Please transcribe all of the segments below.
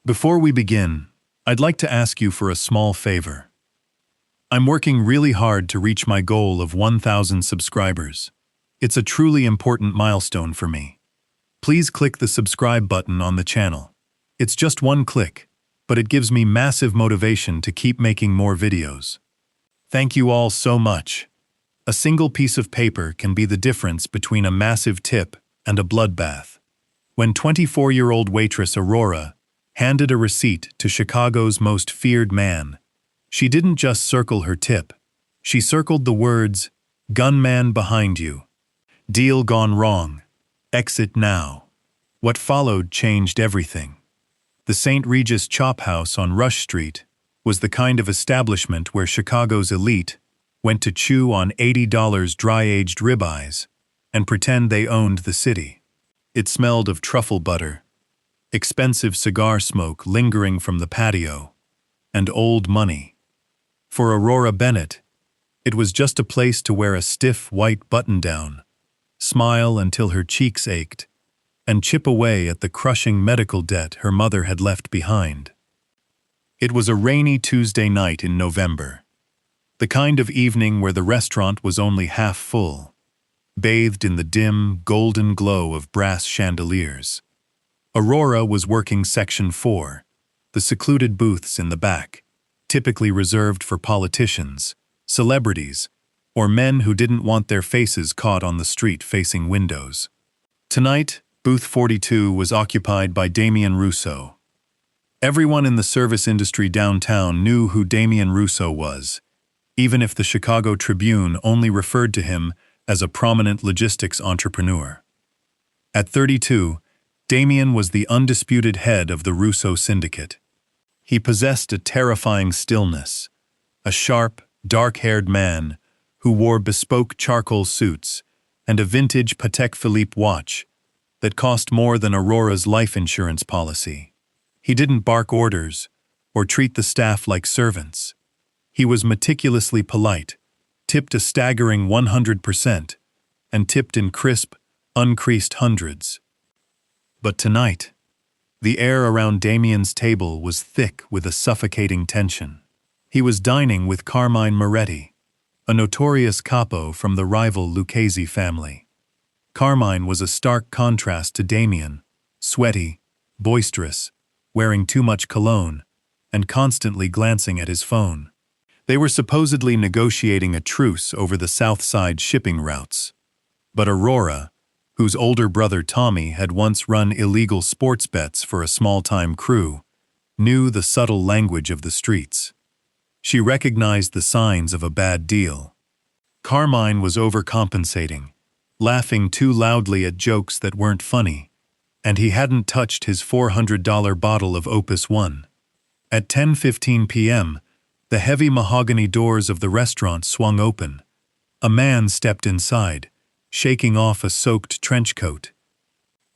Before we begin, I'd like to ask you for a small favor. I'm working really hard to reach my goal of 1,000 subscribers. It's a truly important milestone for me. Please click the subscribe button on the channel. It's just one click, but it gives me massive motivation to keep making more videos. Thank you all so much. A single piece of paper can be the difference between a massive tip and a bloodbath. When 24-year-old waitress Aurora handed a receipt to Chicago's most feared man, she didn't just circle her tip. She circled the words, "Gunman behind you. Deal gone wrong. Exit now." What followed changed everything. The St. Regis Chop House on Rush Street was the kind of establishment where Chicago's elite went to chew on $80 dry-aged ribeyes and pretend they owned the city. It smelled of truffle butter, expensive cigar smoke lingering from the patio, and old money. For Aurora Bennett, it was just a place to wear a stiff white button-down, smile until her cheeks ached, and chip away at the crushing medical debt her mother had left behind. It was a rainy Tuesday night in November, the kind of evening where the restaurant was only half full, bathed in the dim, golden glow of brass chandeliers. Aurora was working Section 4, the secluded booths in the back, typically reserved for politicians, celebrities, or men who didn't want their faces caught on the street-facing windows. Tonight, Booth 42 was occupied by Damian Russo. Everyone in the service industry downtown knew who Damian Russo was, even if the Chicago Tribune only referred to him as a prominent logistics entrepreneur. At 32, Damian was the undisputed head of the Russo syndicate. He possessed a terrifying stillness, a sharp, dark-haired man who wore bespoke charcoal suits and a vintage Patek Philippe watch that cost more than Aurora's life insurance policy. He didn't bark orders or treat the staff like servants. He was meticulously polite, tipped a staggering 100%, and tipped in crisp, uncreased hundreds. But tonight, the air around Damian's table was thick with a suffocating tension. He was dining with Carmine Moretti, a notorious capo from the rival Lucchese family. Carmine was a stark contrast to Damian, sweaty, boisterous, wearing too much cologne, and constantly glancing at his phone. They were supposedly negotiating a truce over the South Side shipping routes. But Aurora, whose older brother Tommy had once run illegal sports bets for a small-time crew, knew the subtle language of the streets. She recognized the signs of a bad deal. Carmine was overcompensating, laughing too loudly at jokes that weren't funny, and he hadn't touched his $400 bottle of Opus One. At 10:15 p.m., the heavy mahogany doors of the restaurant swung open. A man stepped inside, shaking off a soaked trench coat.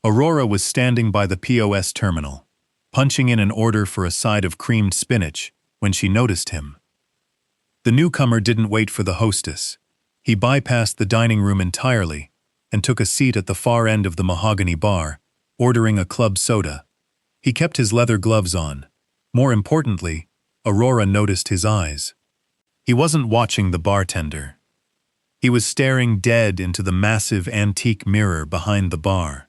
Aurora was standing by the POS terminal, punching in an order for a side of creamed spinach, when she noticed him. The newcomer didn't wait for the hostess. He bypassed the dining room entirely and took a seat at the far end of the mahogany bar, ordering a club soda. He kept his leather gloves on. More importantly, Aurora noticed his eyes. He wasn't watching the bartender. He was staring dead into the massive antique mirror behind the bar.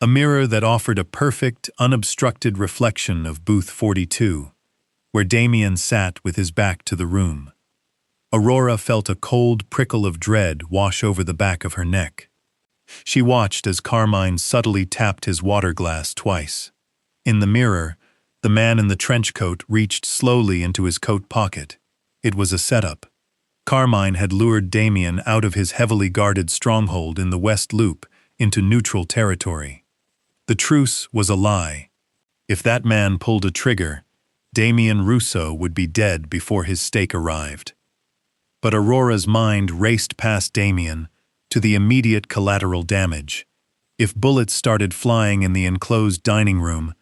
A mirror that offered a perfect, unobstructed reflection of Booth 42, where Damian sat with his back to the room. Aurora felt a cold prickle of dread wash over the back of her neck. She watched as Carmine subtly tapped his water glass twice. In the mirror, the man in the trench coat reached slowly into his coat pocket. It was a setup. Carmine had lured Damian out of his heavily guarded stronghold in the West Loop into neutral territory. The truce was a lie. If that man pulled a trigger, Damian Russo would be dead before his stake arrived. But Aurora's mind raced past Damian to the immediate collateral damage. If bullets started flying in the enclosed dining room,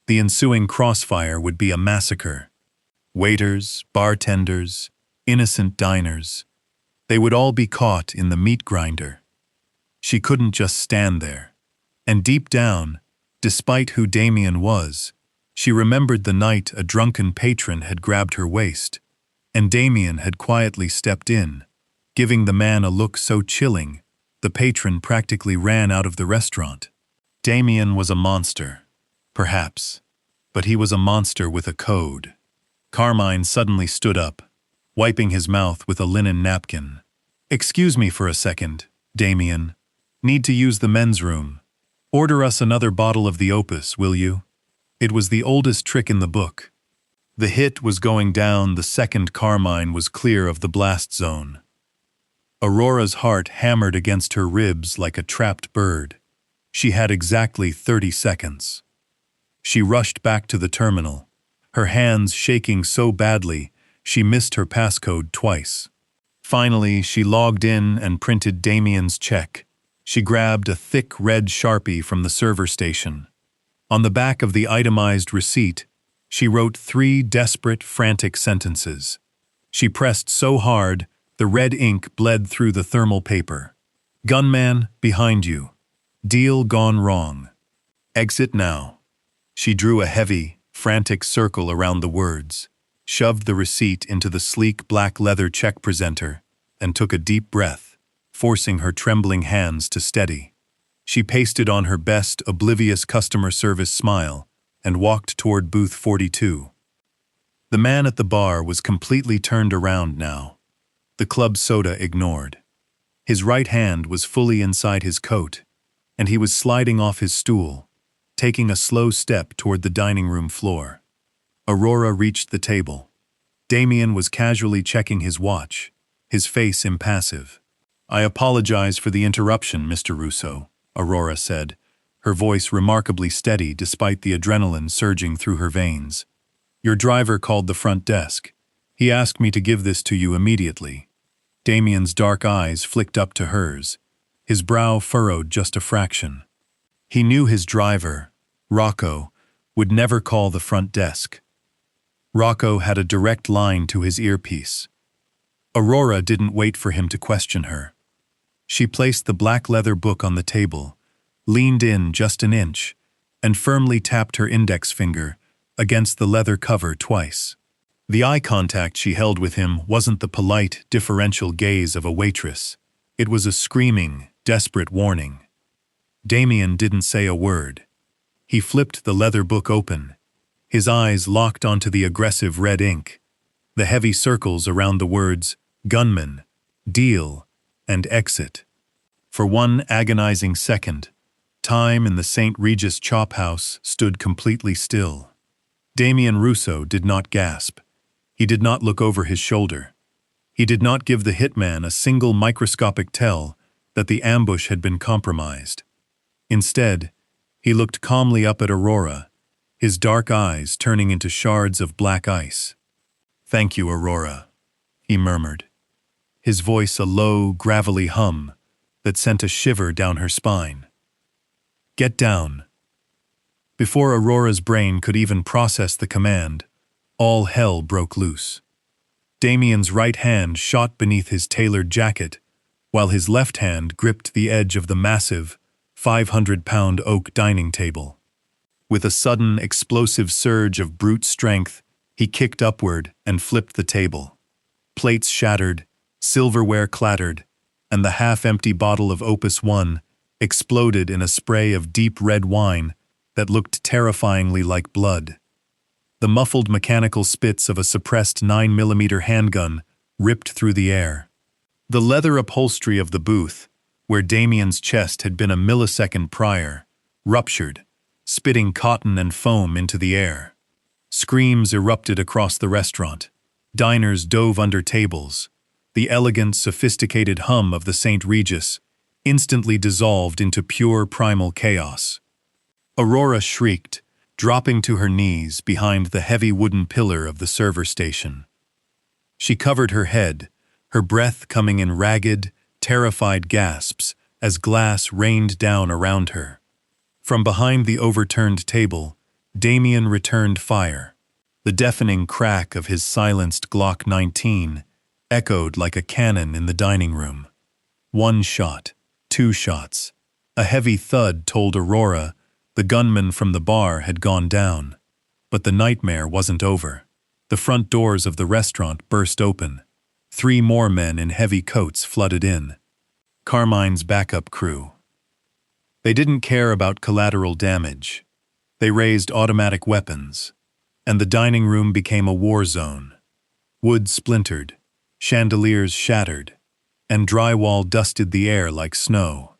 the ensuing crossfire would be a massacre. Waiters, bartenders, innocent diners, they would all be caught in the meat grinder. She couldn't just stand there. And deep down, despite who Damian was, She remembered the night a drunken patron had grabbed her waist, and Damian had quietly stepped in, giving the man a look so chilling, the patron practically ran out of the restaurant. Damian was a monster, perhaps, but he was a monster with a code. Carmine suddenly stood up, wiping his mouth with a linen napkin. "Excuse me for a second, Damian. Need to use the men's room. Order us another bottle of the Opus, will you?" It was the oldest trick in the book. The hit was going down the second Carmine was clear of the blast zone. Aurora's heart hammered against her ribs like a trapped bird. She had exactly 30 seconds. She rushed back to the terminal, her hands shaking so badly she missed her passcode twice. Finally, she logged in and printed Damian's check. She grabbed a thick red Sharpie from the server station. On the back of the itemized receipt, she wrote 3 desperate, frantic sentences. She pressed so hard, the red ink bled through the thermal paper. "Gunman, behind you. Deal gone wrong. Exit now." She drew a heavy, frantic circle around the words, shoved the receipt into the sleek black leather check presenter, and took a deep breath, forcing her trembling hands to steady. She pasted on her best, oblivious customer service smile and walked toward booth 42. The man at the bar was completely turned around now, the club soda ignored. His right hand was fully inside his coat, and he was sliding off his stool, taking a slow step toward the dining room floor. Aurora reached the table. Damian was casually checking his watch, his face impassive. "I apologize for the interruption, Mr. Russo," Aurora said, her voice remarkably steady despite the adrenaline surging through her veins. "Your driver called the front desk. He asked me to give this to you immediately." Damian's dark eyes flicked up to hers, his brow furrowed just a fraction. He knew his driver, Rocco, would never call the front desk. Rocco had a direct line to his earpiece. Aurora didn't wait for him to question her. She placed the black leather book on the table, leaned in just an inch, and firmly tapped her index finger against the leather cover twice. The eye contact she held with him wasn't the polite, deferential gaze of a waitress. It was a screaming, desperate warning. Damian didn't say a word. He flipped the leather book open, his eyes locked onto the aggressive red ink, the heavy circles around the words "Gunman," "Deal," and "Exit." For one agonizing second, time in the St. Regis Chop House stood completely still. Damian Russo did not gasp. He did not look over his shoulder. He did not give the hitman a single microscopic tell that the ambush had been compromised. Instead, he looked calmly up at Aurora, his dark eyes turning into shards of black ice. "Thank you, Aurora," he murmured, his voice a low, gravelly hum that sent a shiver down her spine. "Get down." Before Aurora's brain could even process the command, all hell broke loose. Damian's right hand shot beneath his tailored jacket, while his left hand gripped the edge of the massive, 500-pound oak dining table. With a sudden, explosive surge of brute strength, he kicked upward and flipped the table. Plates shattered, silverware clattered, and the half-empty bottle of Opus 1 exploded in a spray of deep red wine that looked terrifyingly like blood. The muffled mechanical spits of a suppressed 9mm handgun ripped through the air. The leather upholstery of the booth, where Damian's chest had been a millisecond prior, ruptured, spitting cotton and foam into the air. Screams erupted across the restaurant. Diners dove under tables. The elegant, sophisticated hum of the St. Regis instantly dissolved into pure primal chaos. Aurora shrieked, dropping to her knees behind the heavy wooden pillar of the server station. She covered her head, her breath coming in ragged, terrified gasps as glass rained down around her. From behind the overturned table, Damian returned fire. The deafening crack of his silenced Glock 19 echoed like a cannon in the dining room. 1 shot, 2 shots. A heavy thud told Aurora the gunman from the bar had gone down. But the nightmare wasn't over. The front doors of the restaurant burst open. 3 more men in heavy coats flooded in. Carmine's backup crew. They didn't care about collateral damage. They raised automatic weapons, and the dining room became a war zone. Wood splintered, chandeliers shattered, and drywall dusted the air like snow.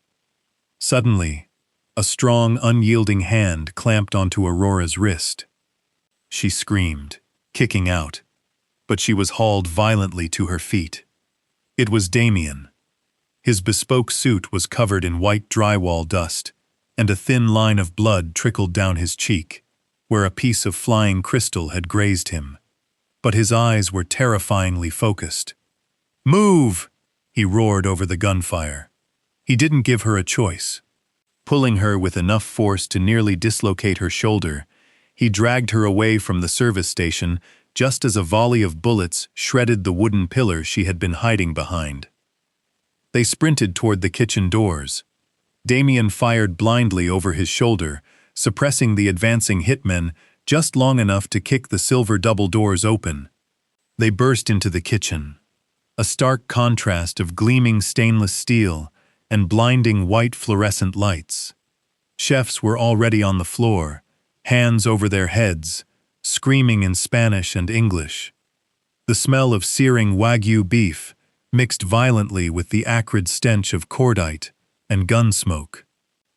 Suddenly, a strong, unyielding hand clamped onto Aurora's wrist. She screamed, kicking out, but she was hauled violently to her feet. It was Damian. His bespoke suit was covered in white drywall dust, and a thin line of blood trickled down his cheek, where a piece of flying crystal had grazed him. But his eyes were terrifyingly focused. "Move!" he roared over the gunfire. He didn't give her a choice. Pulling her with enough force to nearly dislocate her shoulder, he dragged her away from the service station just as a volley of bullets shredded the wooden pillar she had been hiding behind. They sprinted toward the kitchen doors. Damian fired blindly over his shoulder, suppressing the advancing hitmen just long enough to kick the silver double doors open. They burst into the kitchen. A stark contrast of gleaming stainless steel and blinding white fluorescent lights. Chefs were already on the floor, hands over their heads, screaming in Spanish and English. The smell of searing Wagyu beef mixed violently with the acrid stench of cordite and gun smoke.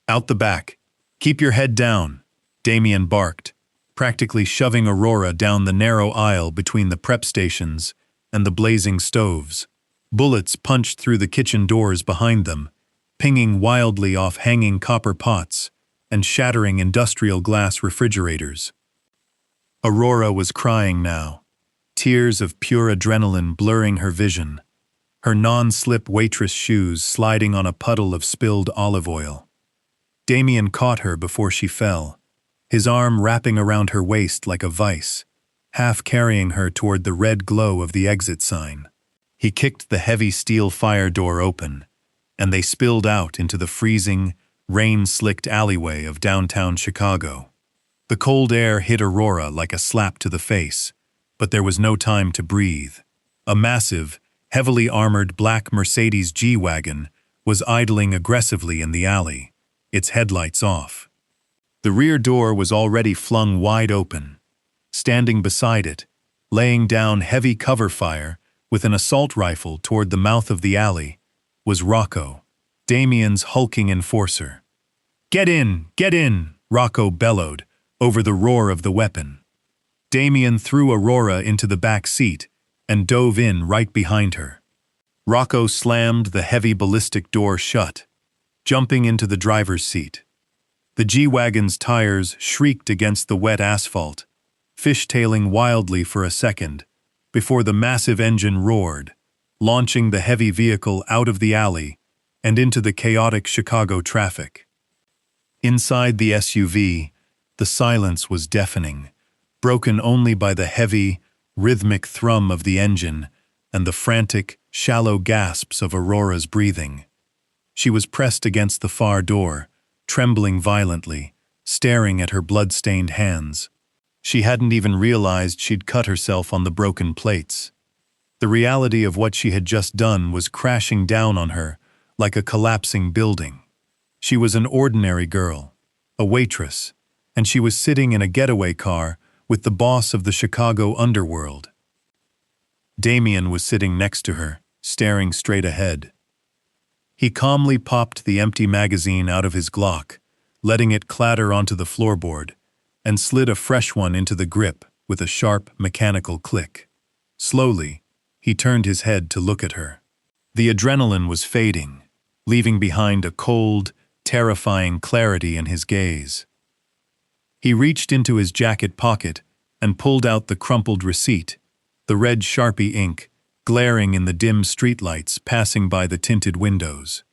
"Out the back! Keep your head down!" Damian barked, practically shoving Aurora down the narrow aisle between the prep stations and the blazing stoves. Bullets punched through the kitchen doors behind them, pinging wildly off hanging copper pots and shattering industrial glass refrigerators. Aurora was crying now, tears of pure adrenaline blurring her vision, her non-slip waitress shoes sliding on a puddle of spilled olive oil. Damian caught her before she fell, his arm wrapping around her waist like a vice, half carrying her toward the red glow of the exit sign. He kicked the heavy steel fire door open, and they spilled out into the freezing, rain-slicked alleyway of downtown Chicago. The cold air hit Aurora like a slap to the face, but there was no time to breathe. A massive, heavily armored black Mercedes G-Wagon was idling aggressively in the alley, its headlights off. The rear door was already flung wide open. Standing beside it, laying down heavy cover fire with an assault rifle toward the mouth of the alley, was Rocco, Damian's hulking enforcer. Get in, Rocco bellowed over the roar of the weapon. Damian threw Aurora into the back seat and dove in right behind her. Rocco slammed the heavy ballistic door shut, jumping into the driver's seat. The G-Wagon's tires shrieked against the wet asphalt, fishtailing wildly for a second, before the massive engine roared, launching the heavy vehicle out of the alley and into the chaotic Chicago traffic. Inside the SUV, the silence was deafening, broken only by the heavy, rhythmic thrum of the engine and the frantic, shallow gasps of Aurora's breathing. She was pressed against the far door, trembling violently, staring at her blood-stained hands. She hadn't even realized she'd cut herself on the broken plates. The reality of what she had just done was crashing down on her like a collapsing building. She was an ordinary girl, a waitress, and she was sitting in a getaway car with the boss of the Chicago underworld. Damian was sitting next to her, staring straight ahead. He calmly popped the empty magazine out of his Glock, letting it clatter onto the floorboard, and slid a fresh one into the grip with a sharp, mechanical click. Slowly, he turned his head to look at her. The adrenaline was fading, leaving behind a cold, terrifying clarity in his gaze. He reached into his jacket pocket and pulled out the crumpled receipt, the red Sharpie ink glaring in the dim streetlights passing by the tinted windows.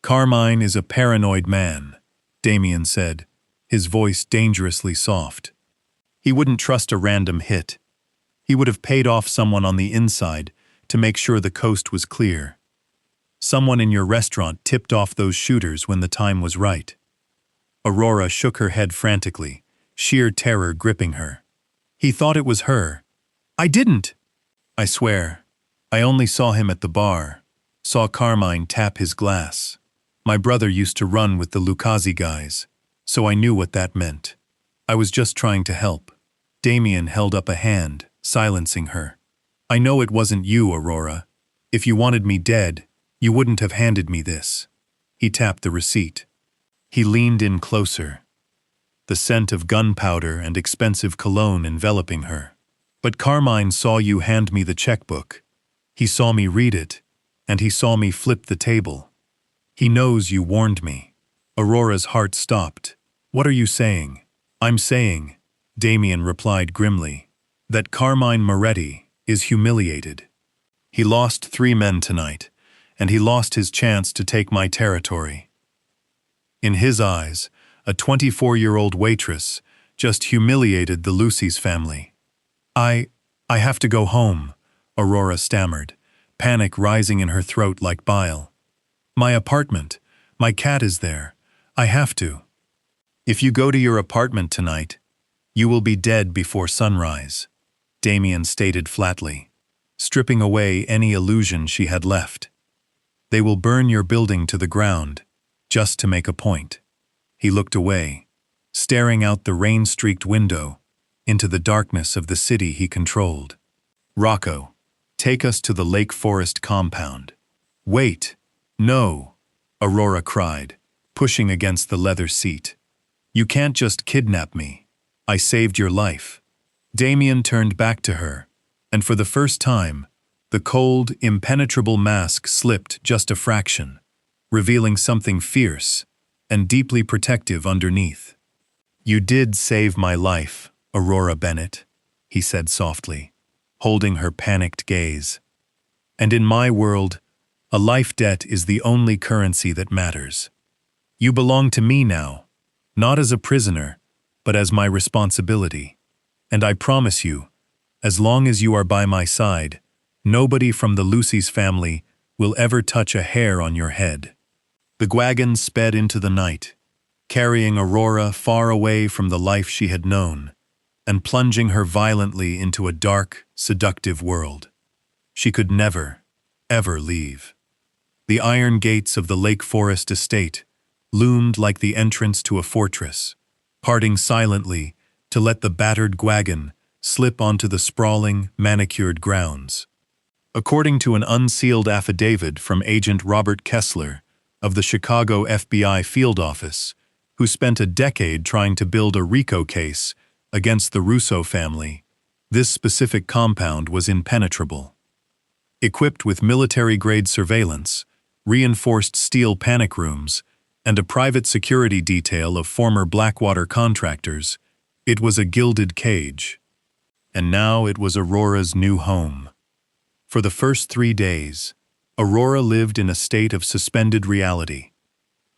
"Carmine is a paranoid man," Damian said, his voice dangerously soft. "He wouldn't trust a random hit. He would have paid off someone on the inside to make sure the coast was clear. Someone in your restaurant tipped off those shooters when the time was right." Aurora shook her head frantically, sheer terror gripping her. He thought it was her. I didn't! I swear. I only saw him at the bar, saw Carmine tap his glass. My brother used to run with the Lucchese guys, so I knew what that meant. I was just trying to help. Damian held up a hand, silencing her. I know it wasn't you, Aurora. If you wanted me dead, you wouldn't have handed me this. He tapped the receipt. He leaned in closer, the scent of gunpowder and expensive cologne enveloping her. But Carmine saw you hand me the checkbook. He saw me read it, and he saw me flip the table. He knows you warned me. Aurora's heart stopped. What are you saying? I'm saying, Damian replied grimly, that Carmine Moretti is humiliated. He lost 3 men tonight, and he lost his chance to take my territory. In his eyes, a 24-year-old waitress just humiliated the Lucy's family. I have to go home, Aurora stammered, panic rising in her throat like bile. My apartment, my cat is there. I have to. If you go to your apartment tonight, you will be dead before sunrise, Damian stated flatly, stripping away any illusion she had left. They will burn your building to the ground, just to make a point. He looked away, staring out the rain-streaked window into the darkness of the city he controlled. Rocco, take us to the Lake Forest compound. Wait, no, Aurora cried, pushing against the leather seat. You can't just kidnap me. I saved your life. Damian turned back to her, and for the first time, the cold, impenetrable mask slipped just a fraction, revealing something fierce and deeply protective underneath. You did save my life, Aurora Bennett, he said softly, holding her panicked gaze. And in my world, a life debt is the only currency that matters. You belong to me now, not as a prisoner, but as my responsibility. And I promise you, as long as you are by my side, nobody from the Lucy's family will ever touch a hair on your head. The wagon sped into the night, carrying Aurora far away from the life she had known, and plunging her violently into a dark, seductive world. She could never, ever leave. The iron gates of the Lake Forest estate loomed like the entrance to a fortress, parting silently to let the battered wagon slip onto the sprawling, manicured grounds. According to an unsealed affidavit from Agent Robert Kessler of the Chicago FBI field office, who spent a decade trying to build a RICO case against the Russo family, this specific compound was impenetrable. Equipped with military-grade surveillance, reinforced steel panic rooms, and a private security detail of former Blackwater contractors, it was a gilded cage. And now it was Aurora's new home. For the first 3 days, Aurora lived in a state of suspended reality.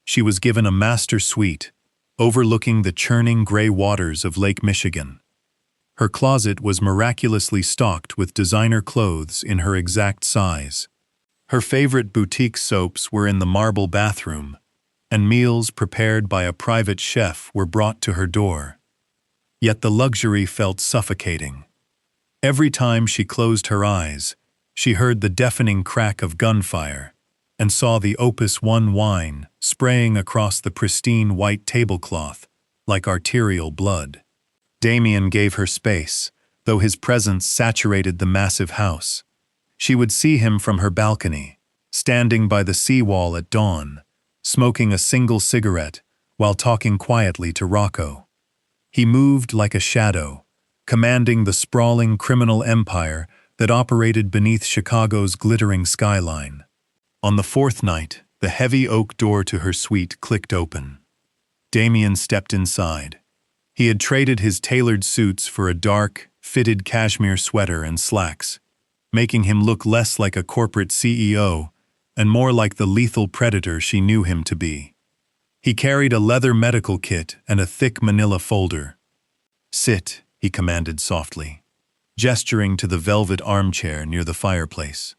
She was given a master suite, overlooking the churning gray waters of Lake Michigan. Her closet was miraculously stocked with designer clothes in her exact size. Her favorite boutique soaps were in the marble bathroom, and meals prepared by a private chef were brought to her door. Yet the luxury felt suffocating. Every time she closed her eyes, she heard the deafening crack of gunfire and saw the Opus 1 wine spraying across the pristine white tablecloth like arterial blood. Damian gave her space, though his presence saturated the massive house. She would see him from her balcony, standing by the seawall at dawn, smoking a single cigarette while talking quietly to Rocco. He moved like a shadow, commanding the sprawling criminal empire that operated beneath Chicago's glittering skyline. On the 4th night, the heavy oak door to her suite clicked open. Damian stepped inside. He had traded his tailored suits for a dark, fitted cashmere sweater and slacks, making him look less like a corporate CEO and more like the lethal predator she knew him to be. He carried a leather medical kit and a thick manila folder. Sit, he commanded softly, gesturing to the velvet armchair near the fireplace.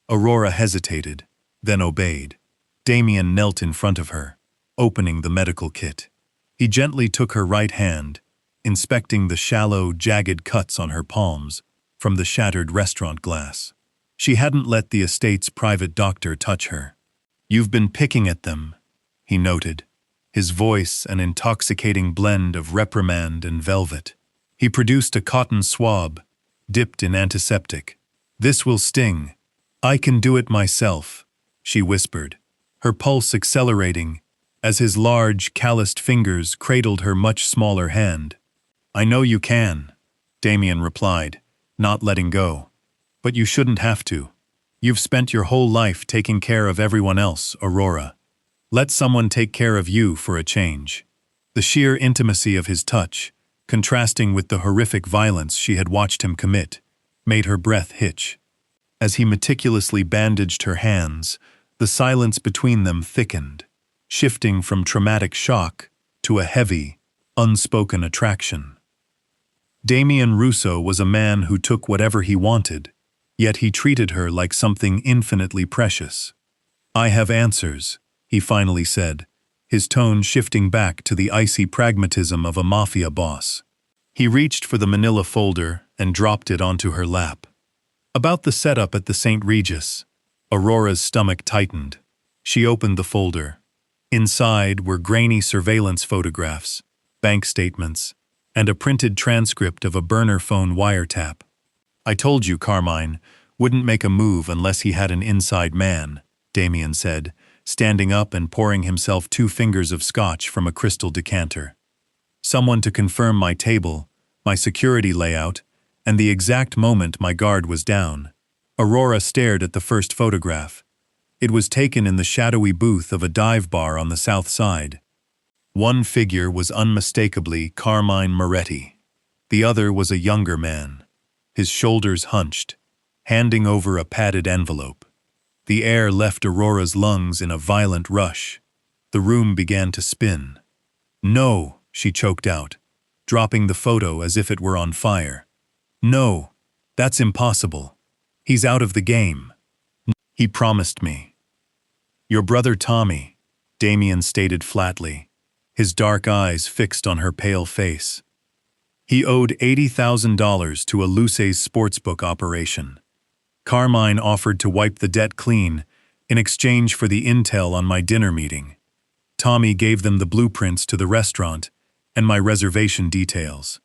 Aurora hesitated, then obeyed. Damian knelt in front of her, opening the medical kit. He gently took her right hand, inspecting the shallow, jagged cuts on her palms from the shattered restaurant glass. She hadn't let the estate's private doctor touch her. "You've been picking at them," he noted, his voice an intoxicating blend of reprimand and velvet. He produced a cotton swab, dipped in antiseptic. "This will sting. I can do it myself," she whispered, her pulse accelerating as his large, calloused fingers cradled her much smaller hand. "I know you can," Damian replied, not letting go. "But you shouldn't have to. You've spent your whole life taking care of everyone else, Aurora. Let someone take care of you for a change." The sheer intimacy of his touch, contrasting with the horrific violence she had watched him commit, made her breath hitch. As he meticulously bandaged her hands, the silence between them thickened, shifting from traumatic shock to a heavy, unspoken attraction. Damian Russo was a man who took whatever he wanted, yet he treated her like something infinitely precious. "I have answers," he finally said, his tone shifting back to the icy pragmatism of a Mafia boss. He reached for the manila folder and dropped it onto her lap. "About the setup at the St. Regis." Aurora's stomach tightened. She opened the folder. Inside were grainy surveillance photographs, bank statements, and a printed transcript of a burner phone wiretap. "I told you Carmine wouldn't make a move unless he had an inside man," Damian said, standing up and pouring himself 2 fingers of scotch from a crystal decanter. "Someone to confirm my table, my security layout, and the exact moment my guard was down." Aurora stared at the first photograph. It was taken in the shadowy booth of a dive bar on the south side. One figure was unmistakably Carmine Moretti. The other was a younger man, his shoulders hunched, handing over a padded envelope. The air left Aurora's lungs in a violent rush. The room began to spin. "No," she choked out, dropping the photo as if it were on fire. "No, that's impossible. He's out of the game. He promised me." "Your brother Tommy," Damian stated flatly, his dark eyes fixed on her pale face. "He owed $80,000 to a Luce's sportsbook operation. Carmine offered to wipe the debt clean in exchange for the intel on my dinner meeting. Tommy gave them the blueprints to the restaurant and my reservation details."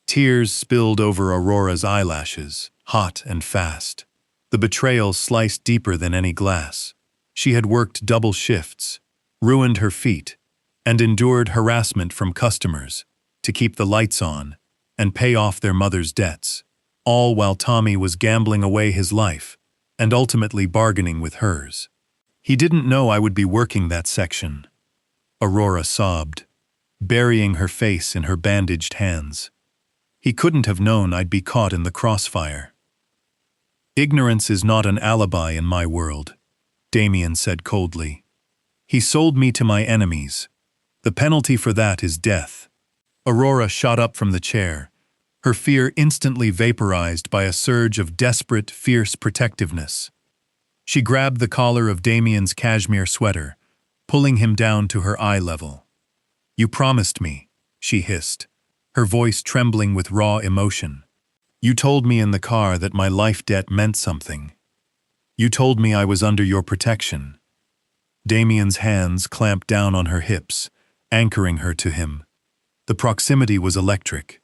Tears spilled over Aurora's eyelashes, hot and fast. The betrayal sliced deeper than any glass. She had worked double shifts, ruined her feet, and endured harassment from customers to keep the lights on and pay off their mother's debts, all while Tommy was gambling away his life and ultimately bargaining with hers. "He didn't know I would be working that section," Aurora sobbed, burying her face in her bandaged hands. "He couldn't have known I'd be caught in the crossfire." "Ignorance is not an alibi in my world," Damian said coldly. "He sold me to my enemies. The penalty for that is death." Aurora shot up from the chair, her fear instantly vaporized by a surge of desperate, fierce protectiveness. She grabbed the collar of Damian's cashmere sweater, pulling him down to her eye level. "You promised me," she hissed, her voice trembling with raw emotion. "You told me in the car that my life debt meant something. You told me I was under your protection." Damian's hands clamped down on her hips, anchoring her to him. The proximity was electric.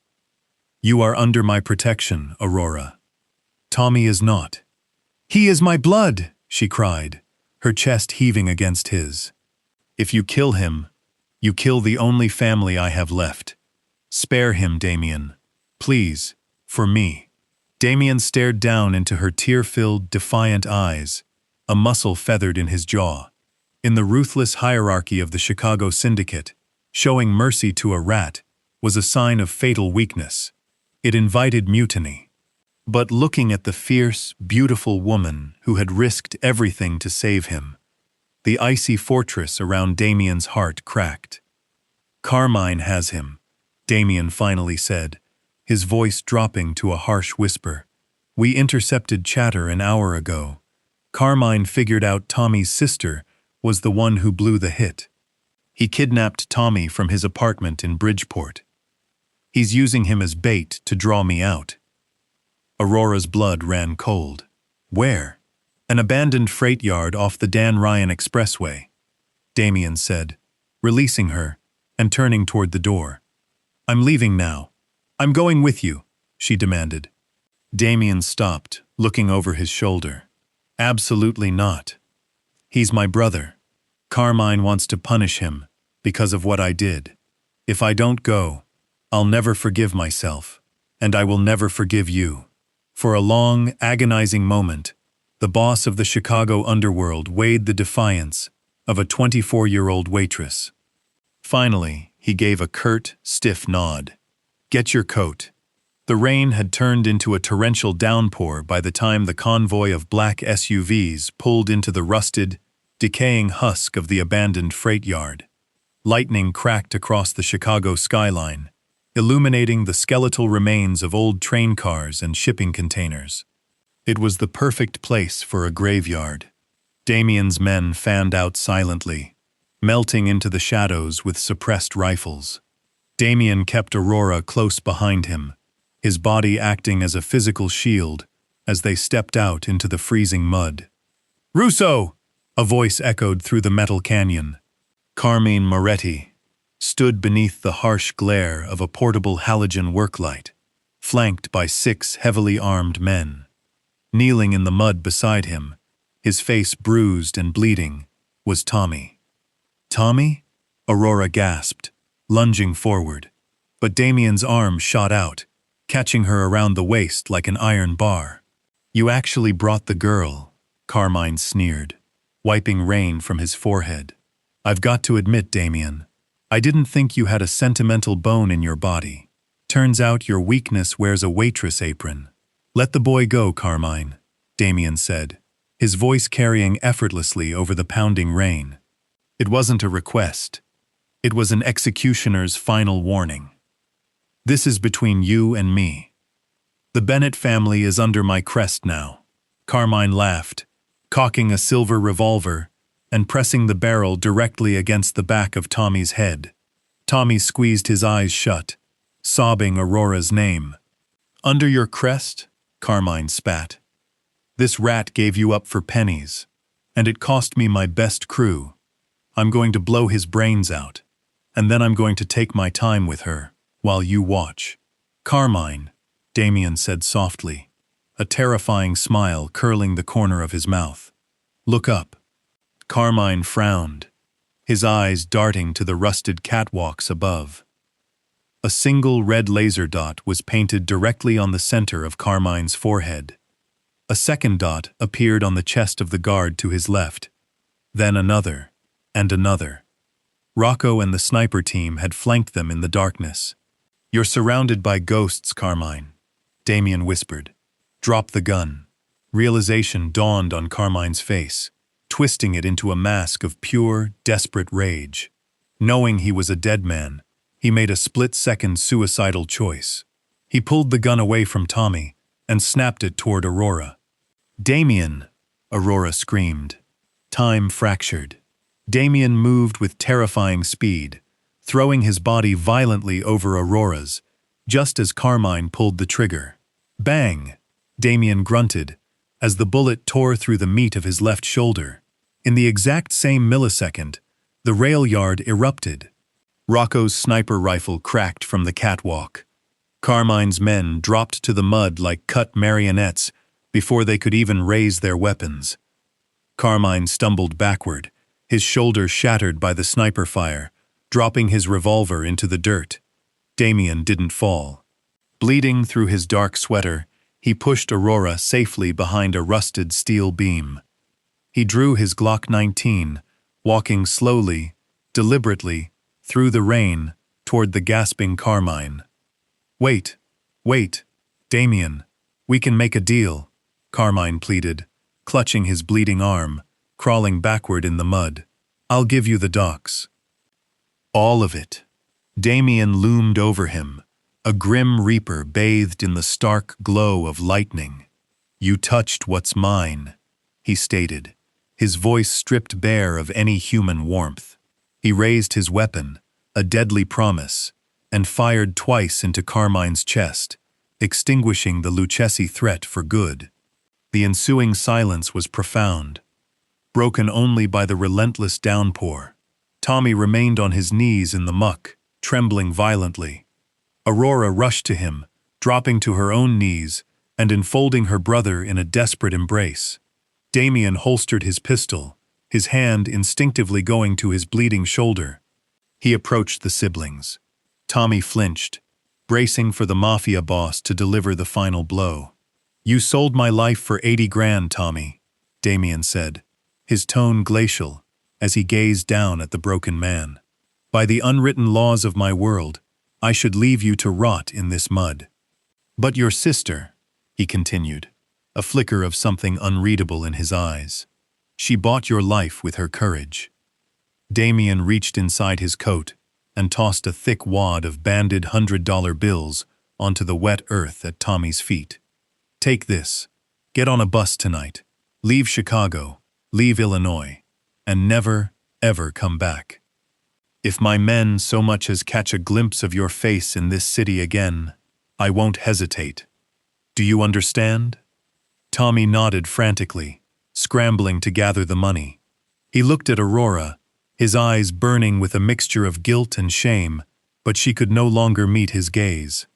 "You are under my protection, Aurora. Tommy is not." "He is my blood," she cried, her chest heaving against his. "If you kill him, you kill the only family I have left. Spare him, Damian. Please, for me." Damian stared down into her tear-filled, defiant eyes, a muscle feathered in his jaw. In the ruthless hierarchy of the Chicago syndicate, showing mercy to a rat was a sign of fatal weakness. It invited mutiny. But looking at the fierce, beautiful woman who had risked everything to save him, the icy fortress around Damian's heart cracked. "Carmine has him," Damian finally said, his voice dropping to a harsh whisper. "We intercepted chatter an hour ago. Carmine figured out Tommy's sister was the one who blew the hit. He kidnapped Tommy from his apartment in Bridgeport." He's using him as bait to draw me out. Aurora's blood ran cold. Where? An abandoned freight yard off the Dan Ryan Expressway, Damian said, releasing her and turning toward the door. I'm leaving now. I'm going with you, she demanded. Damian stopped, looking over his shoulder. Absolutely not. He's my brother. Carmine wants to punish him because of what I did. If I don't go, I'll never forgive myself, and I will never forgive you. For a long, agonizing moment, the boss of the Chicago underworld weighed the defiance of a 24-year-old waitress. Finally, he gave a curt, stiff nod. Get your coat. The rain had turned into a torrential downpour by the time the convoy of black SUVs pulled into the rusted, decaying husk of the abandoned freight yard. Lightning cracked across the Chicago skyline, illuminating the skeletal remains of old train cars and shipping containers. It was the perfect place for a graveyard. Damian's men fanned out silently, melting into the shadows with suppressed rifles. Damian kept Aurora close behind him, his body acting as a physical shield as they stepped out into the freezing mud. "Russo!" a voice echoed through the metal canyon. Carmine Moretti stood beneath the harsh glare of a portable halogen worklight, flanked by 6 heavily armed men. Kneeling in the mud beside him, his face bruised and bleeding, was Tommy. "Tommy?" Aurora gasped, lunging forward, but Damian's arm shot out, catching her around the waist like an iron bar. "You actually brought the girl," Carmine sneered, wiping rain from his forehead. "I've got to admit, Damian, I didn't think you had a sentimental bone in your body. Turns out your weakness wears a waitress apron." "Let the boy go, Carmine," Damian said, his voice carrying effortlessly over the pounding rain. It wasn't a request. It was an executioner's final warning. "This is between you and me. The Bennett family is under my crest now." Carmine laughed, cocking a silver revolver and pressing the barrel directly against the back of Tommy's head. Tommy squeezed his eyes shut, sobbing Aurora's name. "Under your crest?" Carmine spat. "This rat gave you up for pennies, and it cost me my best crew. I'm going to blow his brains out, and then I'm going to take my time with her, while you watch." "Carmine," Damian said softly, a terrifying smile curling the corner of his mouth. "Look up." Carmine frowned, his eyes darting to the rusted catwalks above. A single red laser dot was painted directly on the center of Carmine's forehead. A second dot appeared on the chest of the guard to his left, then another, and another. Rocco and the sniper team had flanked them in the darkness. "You're surrounded by ghosts, Carmine," Damian whispered. "Drop the gun." Realization dawned on Carmine's face, twisting it into a mask of pure, desperate rage. Knowing he was a dead man, he made a split-second suicidal choice. He pulled the gun away from Tommy and snapped it toward Aurora. "Damian!" Aurora screamed. Time fractured. Damian moved with terrifying speed, throwing his body violently over Aurora's, just as Carmine pulled the trigger. Bang! Damian grunted, as the bullet tore through the meat of his left shoulder. In the exact same millisecond, the rail yard erupted. Rocco's sniper rifle cracked from the catwalk. Carmine's men dropped to the mud like cut marionettes before they could even raise their weapons. Carmine stumbled backward, his shoulder shattered by the sniper fire, dropping his revolver into the dirt. Damian didn't fall. Bleeding through his dark sweater, he pushed Aurora safely behind a rusted steel beam. He drew his Glock 19, walking slowly, deliberately, through the rain toward the gasping Carmine. Wait, Damian, we can make a deal," Carmine pleaded, clutching his bleeding arm, crawling backward in the mud. "I'll give you the docks." All of it. Damian loomed over him, a grim reaper bathed in the stark glow of lightning. "You touched what's mine," he stated, his voice stripped bare of any human warmth. He raised his weapon, a deadly promise, and fired twice into Carmine's chest, extinguishing the Lucchesi threat for good. The ensuing silence was profound, broken only by the relentless downpour. Tommy remained on his knees in the muck, trembling violently. Aurora rushed to him, dropping to her own knees and enfolding her brother in a desperate embrace. Damian holstered his pistol, his hand instinctively going to his bleeding shoulder. He approached the siblings. Tommy flinched, bracing for the Mafia boss to deliver the final blow. "You sold my life for 80 grand, Tommy," Damian said, his tone glacial as he gazed down at the broken man. "By the unwritten laws of my world, I should leave you to rot in this mud." "But your sister," he continued, a flicker of something unreadable in his eyes. "She bought your life with her courage." Damian reached inside his coat and tossed a thick wad of banded $100 bills onto the wet earth at Tommy's feet. "Take this. Get on a bus tonight. Leave Chicago, leave Illinois, and never, ever come back. If my men so much as catch a glimpse of your face in this city again, I won't hesitate. Do you understand?" Tommy nodded frantically, scrambling to gather the money. He looked at Aurora, his eyes burning with a mixture of guilt and shame, but she could no longer meet his gaze.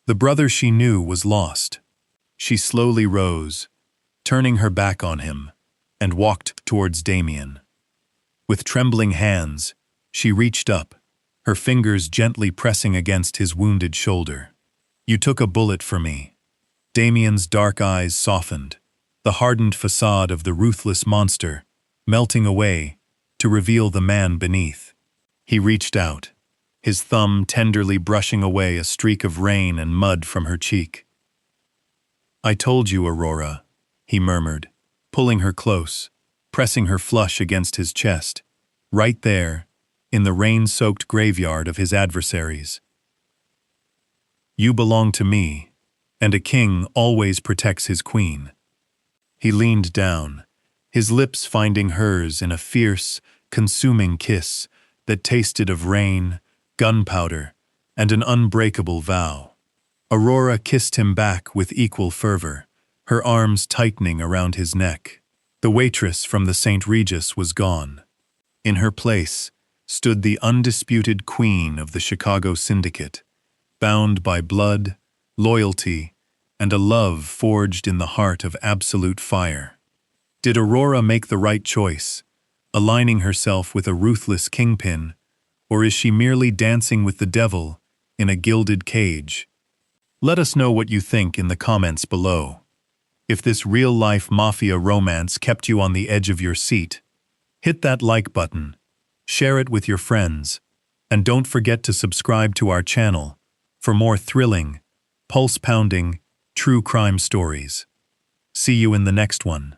The brother she knew was lost. She slowly rose, turning her back on him, and walked towards Damian. With trembling hands, she reached up, her fingers gently pressing against his wounded shoulder. "You took a bullet for me." Damian's dark eyes softened, the hardened facade of the ruthless monster melting away to reveal the man beneath. He reached out, his thumb tenderly brushing away a streak of rain and mud from her cheek. "I told you, Aurora," he murmured, pulling her close, pressing her flush against his chest, right there, in the rain-soaked graveyard of his adversaries. "You belong to me, and a king always protects his queen." He leaned down, his lips finding hers in a fierce, consuming kiss that tasted of rain, gunpowder, and an unbreakable vow. Aurora kissed him back with equal fervor, her arms tightening around his neck. The waitress from the St. Regis was gone. In her place stood the undisputed queen of the Chicago syndicate, bound by blood, loyalty, and a love forged in the heart of absolute fire. Did Aurora make the right choice, aligning herself with a ruthless kingpin, or is she merely dancing with the devil in a gilded cage? Let us know what you think in the comments below. If this real-life mafia romance kept you on the edge of your seat, hit that like button, share it with your friends, and don't forget to subscribe to our channel for more thrilling, pulse-pounding, true crime stories. See you in the next one.